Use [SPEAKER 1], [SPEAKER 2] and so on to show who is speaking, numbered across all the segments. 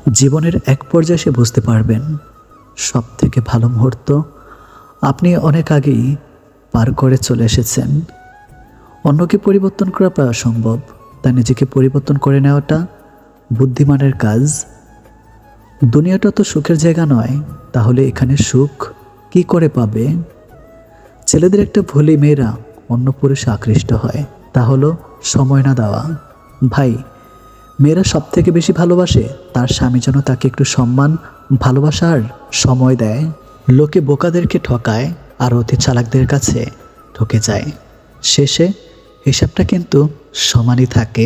[SPEAKER 1] জীবনের এক পর্যায়ে এসে বুঝতে পারবেন সব থেকে ভালো মুহূর্ত আপনি অনেক আগেই পার করে চলে এসেছেন। অন্যকে পরিবর্তন করা প্রায় অসম্ভব, তা নিজেকে পরিবর্তন করে নেওয়াটা বুদ্ধিমানের কাজ। দুনিয়াটা তো সুখের জায়গা নয়, তাহলে এখানে সুখ কি করে পাবে? ছেলেদের একটা ভুলই মেয়েরা অন্য পুরুষে আকৃষ্ট হয়, তা হলো সময় না দেওয়া। ভাই, মেয়েরা সব থেকে বেশি ভালোবাসে তার স্বামী যেন তাকে একটু সম্মান, ভালোবাসা আর সময় দেয়। লোকে বোকাদেরকে ঠকায় আর অতি চালাকদের কাছে ঠকে যায়। শেষে হিসাবটা কিন্তু সমানই থাকে।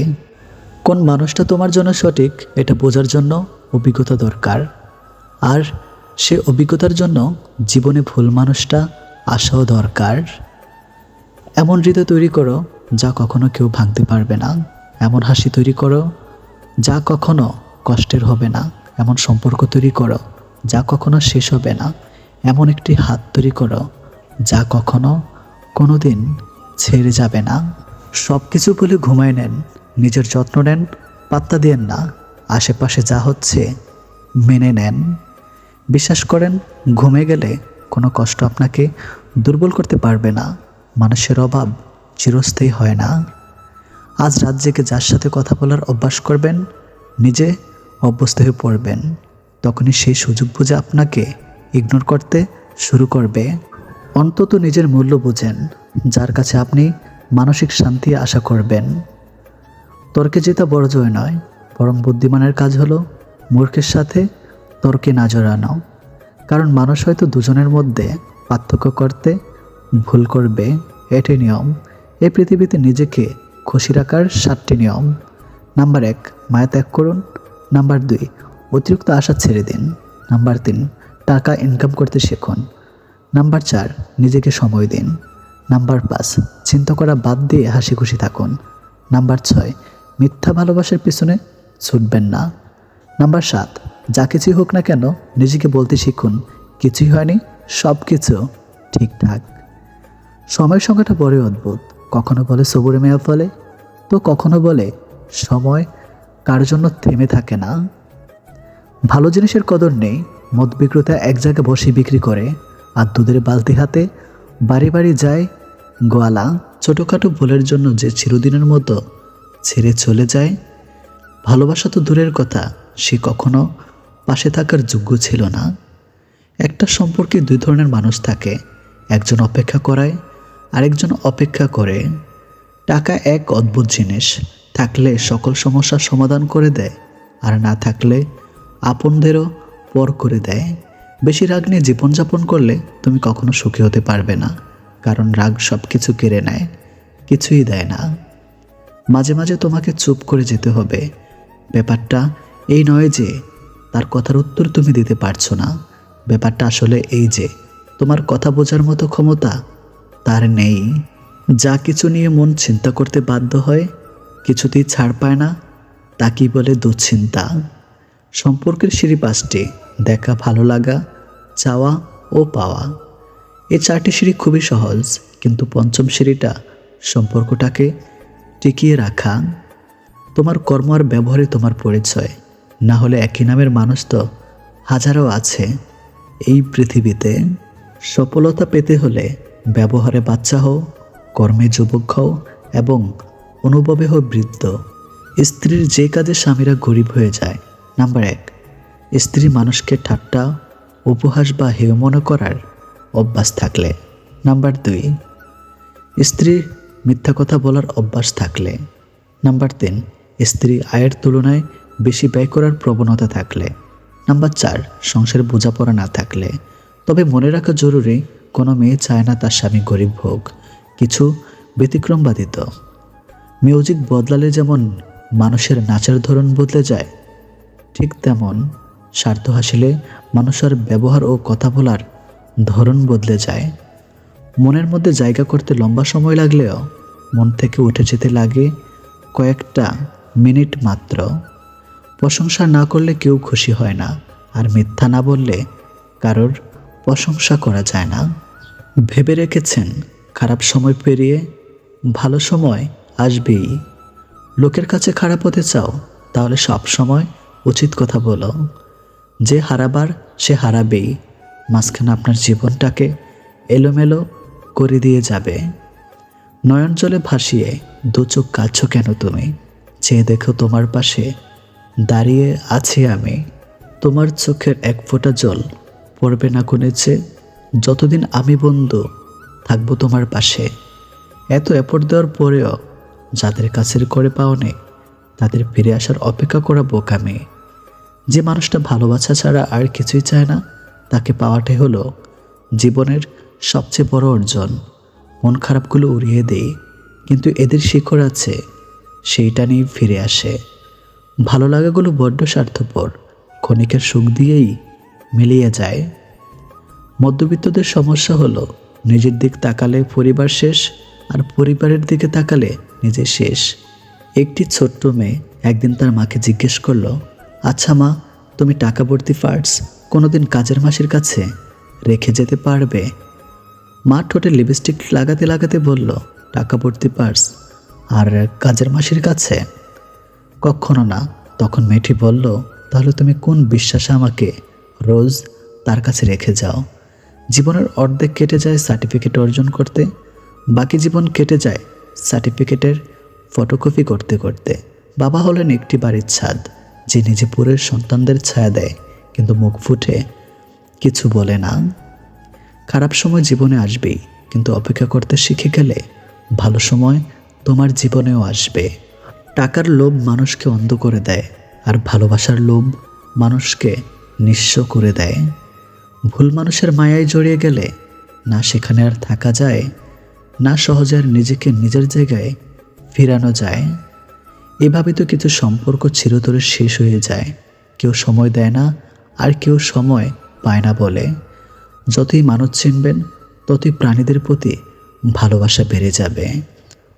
[SPEAKER 1] কোন মানুষটা তোমার জন্য সঠিক এটা বোঝার জন্য অভিজ্ঞতা দরকার, আর সে অভিজ্ঞতার জন্য জীবনে ভুল মানুষটা আসাও দরকার। এমন হৃদয় তৈরি করো যা কখনো কেউ ভাঙতে পারবে না। এমন হাসি তৈরি করো যা কখনো কষ্টের হবে না। এমন সম্পর্ক তৈরি করো যা কখনো শেষ হবে না। এমন একটি হাত তৈরি করো যা কখনো কোনোদিন ছেড়ে যাবে না। সব কিছু বলে ঘুমায় নেন, নিজের যত্ন নেন, পাত্তা দিয়েন না। আশেপাশে যা হচ্ছে মেনে নেন। বিশ্বাস করেন, ঘুমে গেলে কোনো কষ্ট আপনাকে দুর্বল করতে পারবে না। মানুষের অভাব চিরস্থায়ী হয় না। আজ রাত জেগে যার সাথে কথা বলার অভ্যাস করবেন, নিজে অভ্যস্ত হয়ে পড়বেন। তখনই সেই সুযোগ বুঝে আপনাকে ইগনোর করতে শুরু করবে। অন্তত নিজের মূল্য বুঝেন, যার কাছে আপনি মানসিক শান্তি আশা করবেন। তর্কে জেতা বড় জয় নয়, বরং বুদ্ধিমানের কাজ হলো মূর্খের সাথে তর্কে না জড়ানো। কারণ মানুষ হয়তো দুজনের মধ্যে পার্থক্য করতে ভুল করবে, এটাই নিয়ম। এই পৃথিবীতে নিজেকে খুশি রাখার 7টি নিয়ম। নাম্বার 1, মায়া ত্যাগ করুন। নাম্বার 2, অতিরিক্ত আশা ছেড়ে দিন। নাম্বার 3, টাকা ইনকাম করতে শিখুন। নাম্বার 4, নিজেকে সময় দিন। নাম্বার 5, চিন্তা করা বাদ দিয়ে হাসি খুশি থাকুন। নাম্বার 6, মিথ্যা ভালোবাসার পিছনে ছুটবেন না। নাম্বার 7, যা কিছুই হোক না কেন নিজেকে বলতে শিখুন, কিছুই হয়নি, সব কিছু ঠিকঠাক। সময়ের সংখ্যাটা বড়ই অদ্ভুত। কখনো বলে সবুরে মেয়া ফলে, তো কখনো বলে সময় কার জন্য থেমে থাকে না। ভালো জিনিসের কদর নেই, মদ বিক্রেতা এক জায়গায় বসে বিক্রি করে, আর দুধের বালতি হাতে বাড়ি বাড়ি যায় গোয়ালা। ছোটোখাটো ভুলের জন্য যে চিরদিনের মতো ছেড়ে চলে যায়, ভালোবাসা তো দূরের কথা, সে কখনো পাশে থাকার যোগ্য ছিল না। একটা সম্পর্কে 2 ধরনের মানুষ থাকে, একজন অপেক্ষা করায়, আরেকজন অপেক্ষা করে। টাকা এক অদ্ভুত জিনিস, থাকলে সকল সমস্যার সমাধান করে দেয়, আর না থাকলে আপনদেরও পর করে দেয়। বেশি রাগ নিয়ে জীবনযাপন করলে তুমি কখনো সুখী হতে পারবে না, কারণ রাগ সব কিছু কেড়ে নেয়, কিছুই দেয় না। মাঝে মাঝে তোমাকে চুপ করে যেতে হবে। ব্যাপারটা এই নয় যে তার কথার উত্তর তুমি দিতে পারছো না, ব্যাপারটা আসলে এই যে তোমার কথা বোঝার মতো ক্ষমতা তার নেই। যা কিছু নিয়ে মন চিন্তা করতে বাধ্য হয়, কিছুতেই ছাড় পায় না, তাকেই বলে দুশ্চিন্তা। সম্পর্কের সিঁড়ি 5টি: দেখা, ভালো লাগা, চাওয়া ও পাওয়া। এই 4টি সিঁড়ি খুবই সহজ, কিন্তু 5ম সিঁড়িটা সম্পর্কটাকে টিকিয়ে রাখা। তোমার কর্ম আর ব্যবহারে তোমার পরিচয়, না হলে একই নামের মানুষ তো হাজারো আছে এই পৃথিবীতে। সফলতা পেতে হলে ব্যবহারে বাচ্চা হও, কর্মে যুবক হও এবং অনুভবে হও বৃদ্ধ। স্ত্রীর যে কাজে স্বামীরা গরিব হয়ে যায়। নাম্বার 1, স্ত্রী মানুষকে ঠাট্টা, উপহাস বা হেয় মনে করার অভ্যাস থাকলে। নাম্বার 2, স্ত্রী মিথ্যা কথা বলার অভ্যাস থাকলে। নাম্বার 3, স্ত্রী আয়ের তুলনায় বেশি ব্যয় করার প্রবণতা থাকলে। নাম্বার 4, সংসারে বোঝাপড়া না থাকলে। তবে মনে রাখা জরুরি, কোনো মেয়ে চায় না তার স্বামী গরিব হোক, কিছু ব্যতিক্রমবাদিত। মিউজিক বদলালে যেমন মানুষের নাচের ধরন বদলে যায়, ঠিক তেমন স্বার্থ হাসিলে মানুষের ব্যবহার ও কথা বলার ধরন বদলে যায়। মনের মধ্যে জায়গা করতে লম্বা সময় লাগলেও মন থেকে উঠে যেতে লাগে কয়েকটা মিনিট মাত্র। প্রশংসা না করলে কেউ খুশি হয় না, আর মিথ্যা না বললে কারোর প্রশংসা করা যায় না। ভেবে রেখেছেন, খারাপ সময় পেরিয়ে ভালো সময় আসবেই। লোকের কাছে খারাপ হতে চাও, তাহলে সব সময় উচিত কথা বলো। যে হারাবার সে হারাবেই, মাঝখানে আপনার জীবনটাকে এলোমেলো করে দিয়ে যাবে। নয়ন জলে ভাসিয়ে দু চোখ কাঁদছ কেন তুমি? চেয়ে দেখো তোমার পাশে দাঁড়িয়ে আছি আমি। তোমার চোখের এক ফোঁটা জল পড়বে না গুনেছে, যতদিন আমি বন্ধু থাকবো তোমার পাশে। এত এফোর্ট দেওয়ার পরেও যাদের কাছের করে পাওনি তাদের ফিরে আসার অপেক্ষা করা বোকামি। যে মানুষটা ভালোবাসা ছাড়া আর কিছুই চায় না, তাকে পাওয়াটাই হলো জীবনের সবচেয়ে বড় অর্জন। মন খারাপগুলো উড়িয়ে দেই, কিন্তু এদের শিকড় আছে, সেইটা নিয়ে ফিরে আসে। ভালো লাগাগুলো বড্ড স্বার্থপর, ক্ষণিকের সুখ দিয়েই মিলিয়ে যায়। মধ্যবিত্তদের সমস্যা হলো নিজের দিক তাকালে পরিবার শেষ, আর পরিবারের দিকে তাকালে নিজে শেষ। একটি ছোট্ট মেয়ে একদিন তার মাকে জিজ্ঞেস করলো, আচ্ছা মা, তুমি টাকা ভর্তি পার্স কোনোদিন কাজের মাসির কাছে রেখে যেতে পারবে? মা ঠোঁটে লিপস্টিক লাগাতে লাগাতে বলল, টাকা ভর্তি পার্স আর কাজের মাসির কাছে? কখনো না। তখন মেয়েটি বলল, তাহলে তুমি কোন বিশ্বাসে আমাকে রোজ তার কাছে রেখে যাও? জীবনের অর্ধেক কেটে যায় সার্টিফিকেট অর্জন করতে, বাকি জীবন কেটে যায় সার্টিফিকেটের ফটোকপি করতে করতে। বাবা হলেন একটি বাড়ির ছাদ, যে নিজে পুরের সন্তানদের ছায়া দেয় কিন্তু মুখ ফুটে কিছু বলে না। খারাপ সময় জীবনে আসবেই, কিন্তু অপেক্ষা করতে শিখে গেলে ভালো সময় তোমার জীবনেও আসবে। টাকার লোভ মানুষকে অন্ধ করে দেয়, আর ভালোবাসার লোভ মানুষকে নিঃস্ব করে দেয়। ভুল মানুষের মায়ায় জড়িয়ে গেলে না সেখানে আর থাকা যায়, না সহজে আর নিজেকে নিজের জায়গায় ফিরানো যায়। এভাবে তো কিছু সম্পর্ক চিরতরে শেষ হয়ে যায়। কেউ সময় দেয় না, আর কেউ সময় পায় না বলে। যতই মানুষ চিনবেন, ততই প্রাণীদের প্রতি ভালোবাসা বেড়ে যাবে।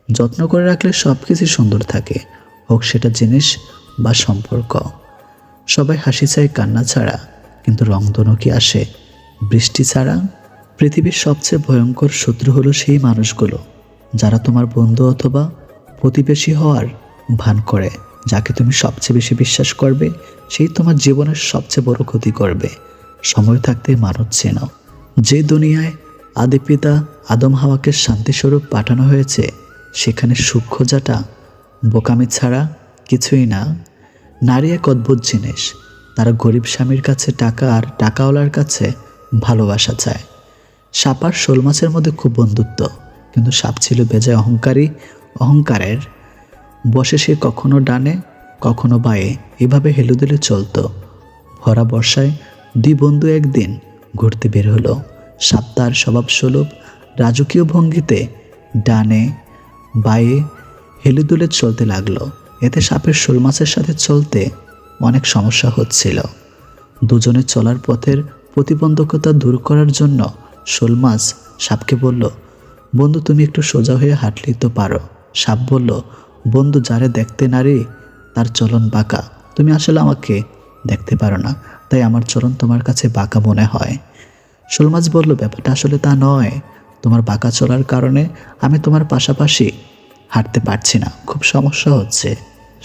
[SPEAKER 1] যত্ন করে রাখলে সব কিছু সুন্দর থাকে, হোক সেটা জিনিস বা সম্পর্ক। সবাই হাসি চায় কান্না ছাড়া, কিন্তু রংধনু কি আসে বৃষ্টি ছাড়া? পৃথিবীর সবচেয়ে ভয়ঙ্কর শত্রু হলো সেই মানুষগুলো যারা তোমার বন্ধু অথবা প্রতিবেশী হওয়ার ভান করে। যাকে তুমি সবচেয়ে বেশি বিশ্বাস করবে, সেই তোমার জীবনের সবচেয়ে বড় ক্ষতি করবে। সময় থাকতে মানব চেনো। যে দুনিয়ায় আদি পিতা আদম হাওয়াকে শান্তিস্বরূপ পাঠানো হয়েছে, সেখানে সুখ খোঁজাটা বোকামি ছাড়া কিছুই না। নারী এক অদ্ভুত জিনিস, তারা গরিব স্বামীর কাছে টাকা আর টাকাওয়ালার কাছে ভালোবাসা চায়। সাপ আর শোল মাছের মধ্যে খুব বন্ধুত্ব, কিন্তু সাপ ছিল বেজায় অহংকারী। অহংকারের বসে সে কখনো ডানে কখনো বায়ে এভাবে হেলুদেলে চলত। ভরা বর্ষায় দুই বন্ধু একদিন ঘুরতে বের হলো। সাপ তার স্বভাব সুলভ রাজকীয় ভঙ্গিতে ডানে বায়ে হেলুদুলে চলতে লাগলো। এতে সাপের শোল মাছের সাথে চলতে অনেক সমস্যা হচ্ছিল। দুজনে চলার পথের প্রতিবন্ধকতা দূর করার জন্য শোল মাছ সাপকে বলল, বন্ধু তুমি একটু সোজা হয়ে হাঁটলেই তো পারো। সাপ বলল, বন্ধু যারে দেখতে নারী তার চলন বাঁকা, তুমি আসলে আমাকে দেখতে পারো না, তাই আমার চলন তোমার কাছে বাঁকা মনে হয়। শোল মাছ বলল, ব্যাপারটা আসলে তা নয়, তোমার বাঁকা চলার কারণে আমি তোমার পাশাপাশি হাঁটতে পারছি না, খুব সমস্যা হচ্ছে।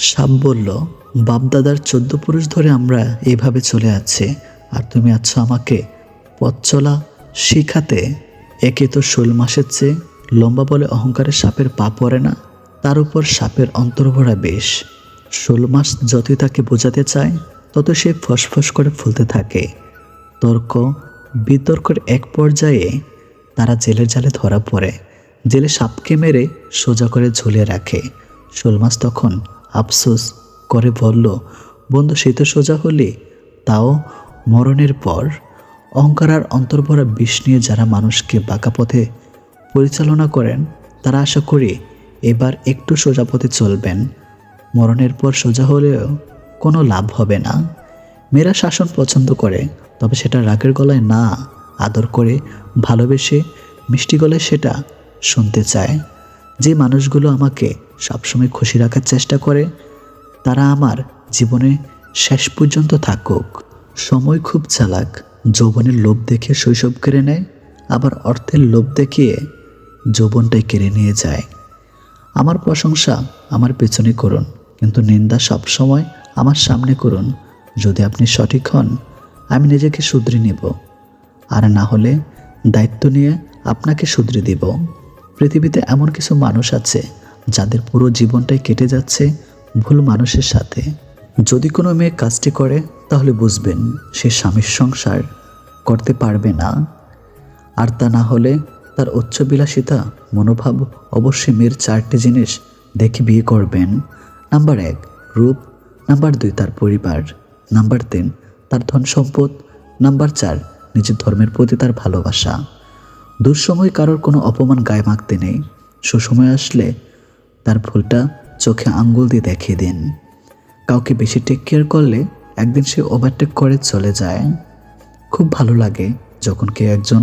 [SPEAKER 1] সাপ বলল, বাপদাদার 14 পুরুষ ধরে আমরা এইভাবে চলে যাচ্ছি, আর তুমি আছো আমাকে পথ চলা শিখাতে। একে তো শোল মাসের চেয়ে লম্বা বলে অহংকারে সাপের পা পড়ে না, তার উপর সাপের অন্তর্ভরা বেশ। শোল মাস যতই তাকে বোঝাতে চায়, তত সে ফসফস করে ফুলতে থাকে। তর্ক বিতর্কের এক পর্যায়ে তারা জেলের জালে ধরা পড়ে। জেলে সাপকে মেরে সোজা করে ঝুলিয়ে রাখে। শোল মাছ তখন আফসোস করে বলল, বন্ধু সে তো সোজা হলি, তাও মরণের পর। অহংকার আর অন্তর্ভরা বিষ নিয়ে যারা মানুষকে বাঁকা পথে পরিচালনা করেন, তারা আশা করি এবার একটু সোজা পথে চলবেন। মরণের পর সোজা হলেও কোনো লাভ হবে না। মেয়েরা শাসন পছন্দ করে, তবে সেটা রাগের গলায় না, আদর করে ভালোবেসে মিষ্টি গলায় সেটা শুনতে চায়। যে মানুষগুলো আমাকে সবসময় খুশি রাখার চেষ্টা করে, তারা আমার জীবনে শেষ পর্যন্ত থাকুক। সময় খুব চালাক, যৌবনের লোভ দেখে শৈশব কেড়ে নেয়, আবার অর্থের লোভ দেখিয়ে যৌবনটাই কেড়ে নিয়ে যায়। আমার প্রশংসা আমার পেছনে করুন, কিন্তু নিন্দা সবসময় আমার সামনে করুন। যদি আপনি সঠিক হন আমি নিজেকে শুধরে নিব, আর না হলে দায়িত্ব নিয়ে আপনাকে শুধরে দিব। পৃথিবীতে এমন কিছু মানুষ আছে যাদের পুরো জীবনটাই কেটে যাচ্ছে ভুল মানুষের সাথে। যদি কোনো মেয়ে কাজটি করে তাহলে বুঝবেন সে স্বামীর সংসার করতে পারবে না। আর তা না হলে তার উচ্চবিলাসিতা মনোভাব অবশ্যই মেয়ের 4টি জিনিস দেখে বিয়ে করবেন। নাম্বার 1 রূপ, নাম্বার 2 তার পরিবার, নাম্বার 3 তার ধন সম্পদ, নাম্বার 4 নিজের ধর্মের প্রতি তার ভালোবাসা। দুঃসময় কারোর কোনো অপমান গায়ে মাখতে নেই, সুসময় আসলে তার ভুলটা চোখে আঙ্গুল দিয়ে দেখিয়ে দিন। কাউকে বেশি টেক কেয়ার করলে একদিন সে ওভারটেক করে চলে যায়। খুব ভালো লাগে যখন কেউ একজন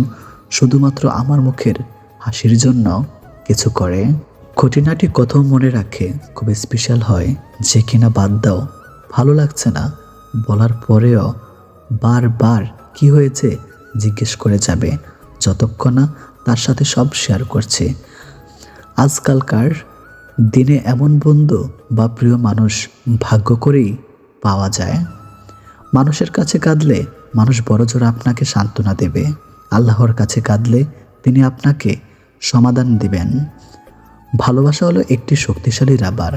[SPEAKER 1] শুধুমাত্র আমার মুখের হাসির জন্য কিছু করে। খুঁটিনাটি কথাও মনে রাখে, খুব স্পেশাল হয় যে কিনা বাদ দাও ভালো লাগছে না বলার পরেও বারবার কি হয়েছে জিজ্ঞেস করে যাবে, যতক্ষণ না তার সাথে সব শেয়ার করছে। আজকালকার দিনে এমন বন্ধু বা প্রিয় মানুষ ভাগ্য করেই পাওয়া যায়। মানুষের কাছে কাঁদলে মানুষ বড়জোর আপনাকে সান্ত্বনা দেবে, আল্লাহর কাছে কাঁদলে তিনি আপনাকে সমাধান দিবেন। ভালোবাসা হলো একটি শক্তিশালী রাবার,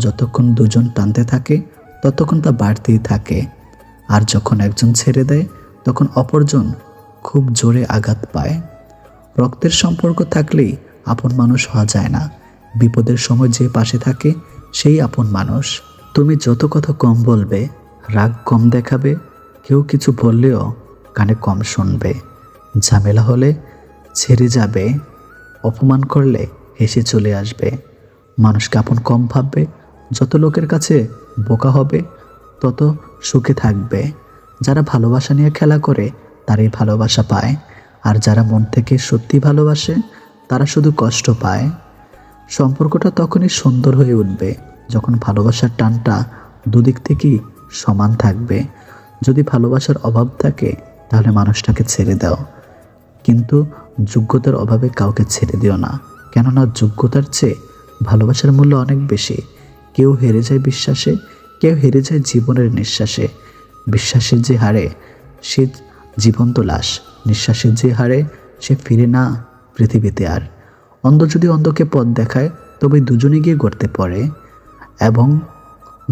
[SPEAKER 1] যতক্ষণ দুজন টানতে থাকে ততক্ষণ তা বাড়তেই থাকে, আর যখন একজন ছেড়ে দেয় তখন অপরজন খুব জোরে আঘাত পায়। রক্তের সম্পর্ক থাকলেই আপন মানুষ হওয়া যায় না, বিপদের সময় যে পাশে থাকে সেই আপন মানুষ। তুমি যত কথা কম বলবে, রাগ কম দেখাবে, কেউ কিছু বললেও কানে কম শুনবে, ঝামেলা হলে ছেড়ে যাবে, অপমান করলে হেসে চলে আসবে, মানুষকে আপন কম ভাববে, যত লোকের কাছে বোকা হবে তত সুখে থাকবে। যারা ভালোবাসা নিয়ে খেলা করে তারাই ভালোবাসা পায়, আর যারা মন থেকে সত্যি ভালোবাসে তারা শুধু কষ্ট পায়। সম্পর্কটা তখনই সুন্দর হয়ে উঠবে যখন ভালোবাসার টানটা দুদিক থেকেই সমান থাকবে। যদি ভালোবাসার অভাব থাকে তাহলে মানুষটাকে ছেড়ে দাও, কিন্তু যোগ্যতার অভাবে কাউকে ছেড়ে দিও না, কেননা যোগ্যতার চেয়ে ভালোবাসার মূল্য অনেক বেশি। কেউ হেরে যায় বিশ্বাসে, কেউ হেরে যায় জীবনের নিঃশ্বাসে। বিশ্বাসের যে হারে সে জীবন্ত লাশ, নিঃশ্বাসের যে হারে সে ফিরে না পৃথিবীতে আর। অন্ধ যদি অন্ধকে পথ দেখায় তবে দুজনে গিয়ে গড়তে পড়ে। এবং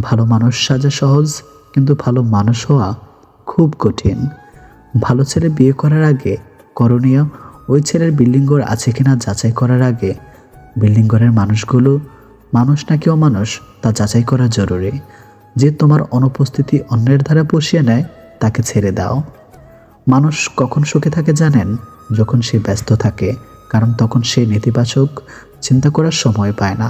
[SPEAKER 1] ভালো মানুষ সাজা সহজ, কিন্তু ভালো মানুষ হওয়া খুব কঠিন। ভালো ছেলে বিয়ে করার আগে করণীয় ওই ছেলের বিল্ডিং ঘর আছে কিনা যাচাই করার আগে বিল্ডিং ঘরের মানুষগুলো মানুষ নাকি অমানুষ তা যাচাই করা জরুরি। যে তোমার অনুপস্থিতি অন্যের ধারা পুষিয়ে নেয় তাকে ছেড়ে দাও। মানুষ কখন সুখে থাকে জানেন? যখন সে ব্যস্ত থাকে, কারণ তখন সে নেতিবাচক চিন্তা করার সময় পায় না।